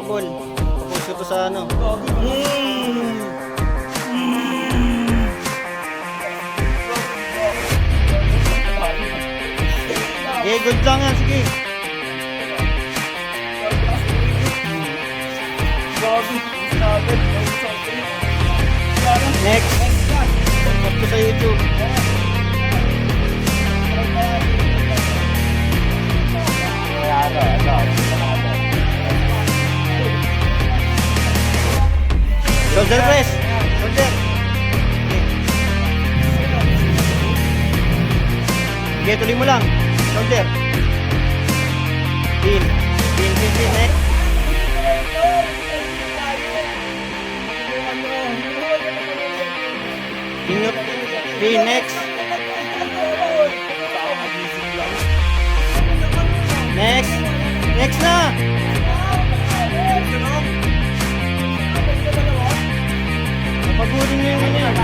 table. Tapos ito sa ano. Okay, good lang yan. Sige. Next. Up to sa YouTube. Shoulder press. Shoulder. Okay, tuloy mo lang. Shoulder. Pin. Pin. Next. Pinot. Pin. Next. Next. Next na. Pagurin nyo yung yan.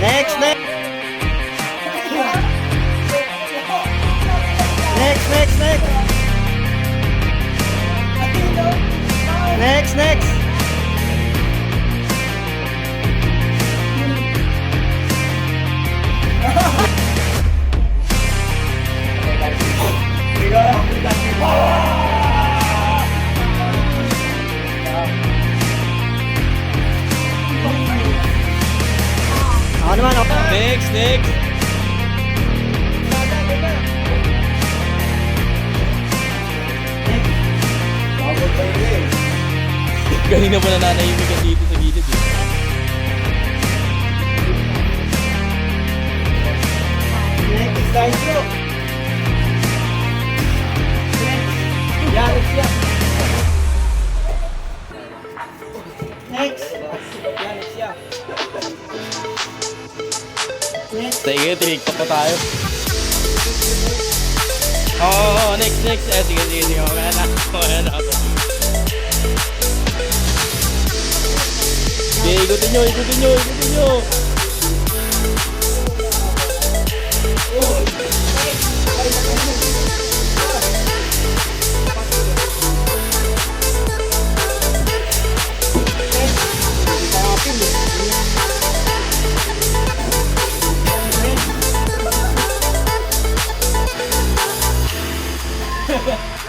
Next. Next. Ako naman, ako. Next. Kanina pa nananahimik ka dito sa gilid eh. Next, guys, bro. Next. Sige, tiniktok pa tayo. Oo, next. Sige. Okay na. Okay, ikutin nyo.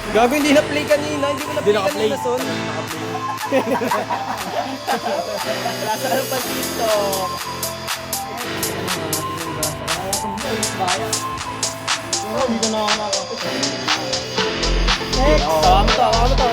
Gago, hindi na-play kanina. Hindi ko Hindi na-play naka-play. kanina, son. Wala sa ano pa dito. Hindi ko na ako nakakapit. Next. Ano to?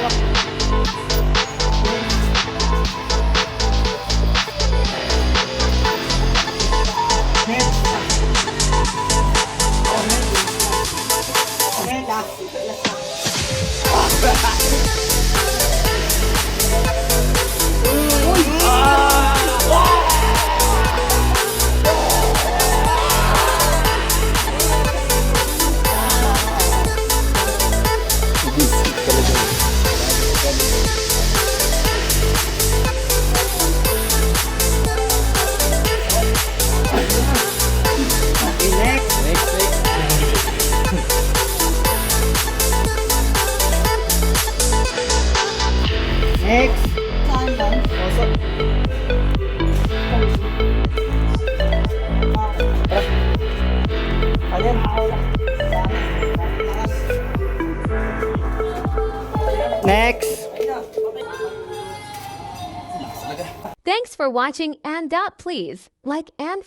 Next. Next. Thanks for watching, and please like and